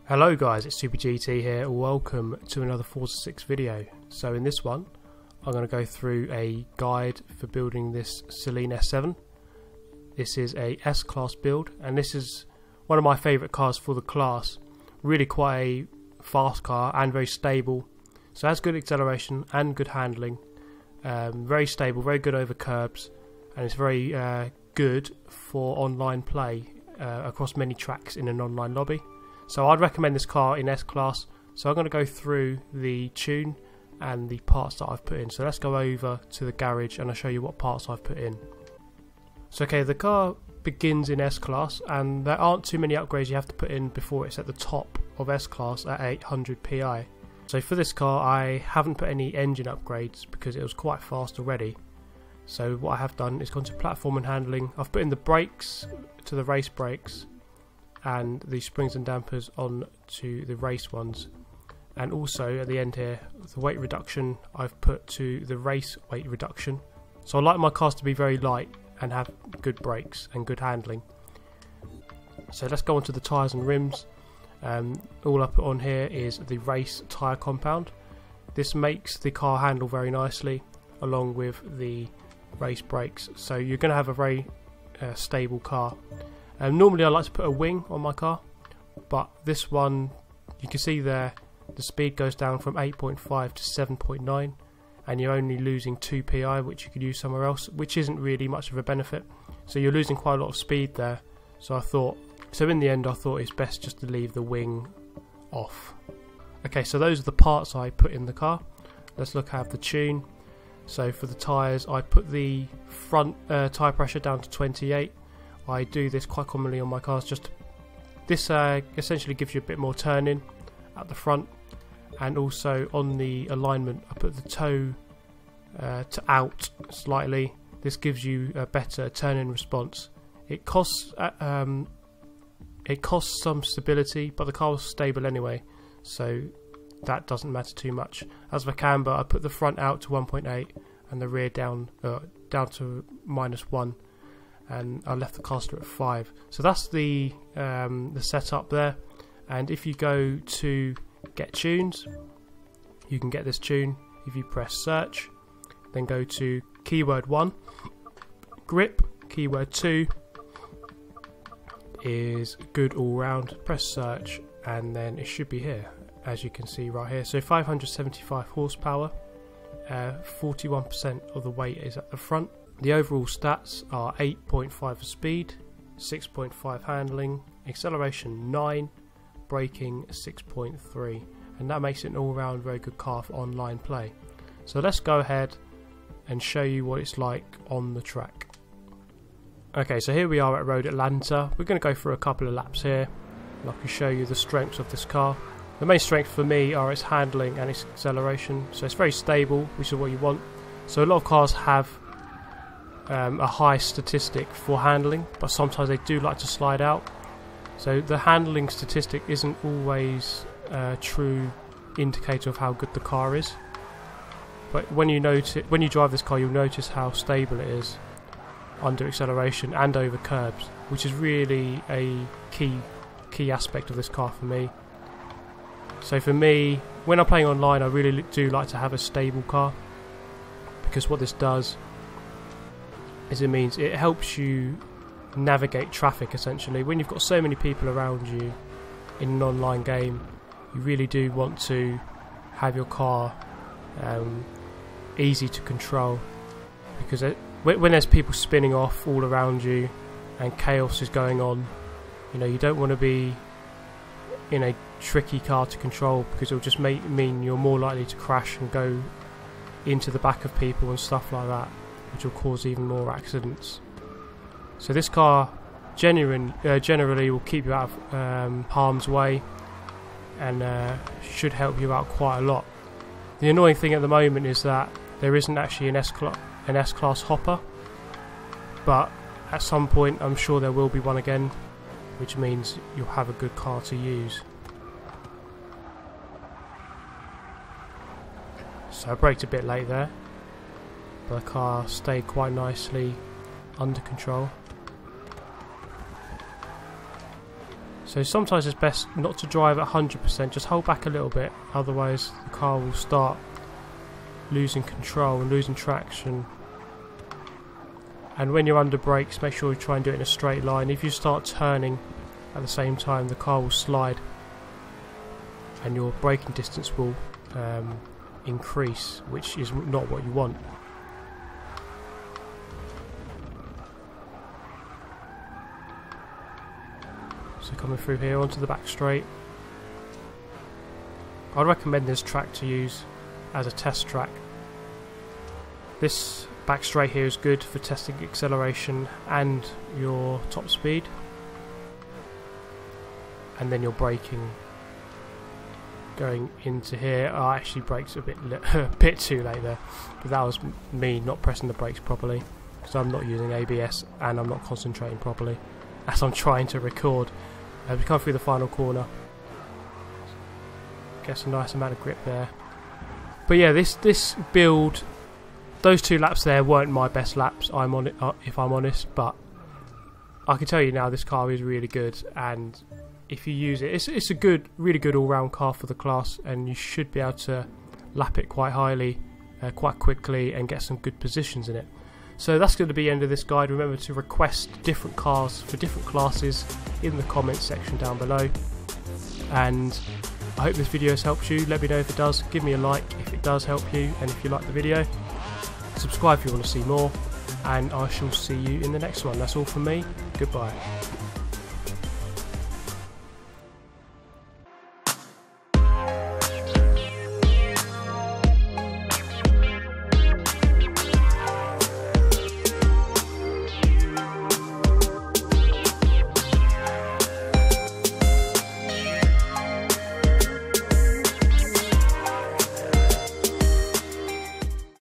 Hello guys, it's SuperGT here. Welcome to another Forza 6 video. So in this one, I'm going to go through a guide for building this Saleen S7. This is a S-Class build, and this is one of my favourite cars for the class. Really quite a fast car and very stable. So it has good acceleration and good handling. Very stable, very good over curbs, and it's very good for online play across many tracks in an online lobby. So I'd recommend this car in S-Class. So I'm going to go through the tune and the parts that I've put in. So let's go over to the garage and I'll show you what parts I've put in. So okay, the car begins in S-Class and there aren't too many upgrades you have to put in before it's at the top of S-Class at 800 PI. So for this car I haven't put any engine upgrades because it was quite fast already. So what I have done is gone to platform and handling. I've put in the brakes to the race brakes and the springs and dampers on to the race ones, and also at the end here the weight reduction I've put to the race weight reduction. So I like my cars to be very light and have good brakes and good handling. So let's go on to the tyres and rims. All I put on here is the race tyre compound. This makes the car handle very nicely along with the race brakes, so you're going to have a very stable car. Normally I like to put a wing on my car, but this one, you can see there the speed goes down from 8.5 to 7.9 and you're only losing 2 PI, which you could use somewhere else, which isn't really much of a benefit. So you're losing quite a lot of speed there. So in the end I thought it's best just to leave the wing off. Okay, so those are the parts I put in the car. Let's look at the tune. So for the tyres, I put the front tyre pressure down to 28. I do this quite commonly on my cars. This essentially gives you a bit more turning at the front, and also on the alignment I put the toe to out slightly. This gives you a better turn-in response. It costs some stability, but the car was stable anyway, so that doesn't matter too much. As for camber, I put the front out to 1.8 and the rear down to -1. And I left the caster at 5. So that's the setup there. And if you go to get tunes, you can get this tune if you press search, then go to keyword 1, grip, keyword 2 is good all round, press search, and then it should be here, as you can see right here. So 575 horsepower, 41% of the weight is at the front. The overall stats are 8.5 for speed, 6.5 handling, acceleration 9, braking 6.3, and that makes it an all-round very good car for online play. So let's go ahead and show you what it's like on the track. Okay, so here we are at Road Atlanta. We're going to go for a couple of laps here, and I can show you the strengths of this car. The main strengths for me are its handling and its acceleration, so it's very stable, which is what you want. So a lot of cars have a high statistic for handling, but sometimes they do like to slide out. So the handling statistic isn't always a true indicator of how good the car is. But when you drive this car, you'll notice how stable it is under acceleration and over curbs, which is really a key aspect of this car for me. So for me, when I'm playing online, I really do like to have a stable car, because what this does is it helps you navigate traffic essentially. When you've got so many people around you in an online game, you really do want to have your car easy to control, because when there's people spinning off all around you and chaos is going on, you don't want to be in a tricky car to control, because it'll just mean you're more likely to crash and go into the back of people and stuff like that, which will cause even more accidents. So this car generally will keep you out of harm's way and should help you out quite a lot. The annoying thing at the moment is that there isn't actually an S-Class hopper, but at some point I'm sure there will be one again, which means you'll have a good car to use. So I braked a bit late there, but the car stayed quite nicely under control. So sometimes it's best not to drive at 100%, just hold back a little bit, otherwise the car will start losing control and losing traction. And when you're under brakes, make sure you try and do it in a straight line. If you start turning at the same time, the car will slide and your braking distance will increase, which is not what you want. So coming through here onto the back straight. I'd recommend this track to use as a test track. This back straight here is good for testing acceleration and your top speed, and then your braking going into here. I actually braked a bit too late there, but that was me not pressing the brakes properly because I'm not using ABS and I'm not concentrating properly as I'm trying to record. We come through the final corner, gets a nice amount of grip there. But yeah, this build, those 2 laps there weren't my best laps, if I'm honest, but I can tell you now this car is really good, and if you use it, it's a good, really good all-round car for the class, and you should be able to lap it quite highly, quite quickly, and get some good positions in it. So that's going to be the end of this guide. Remember to request different cars for different classes in the comments section down below, and I hope this video has helped you. Let me know if it does. Give me a like if it does help you, and if you like the video, subscribe if you want to see more, and I shall see you in the next one. That's all from me. Goodbye.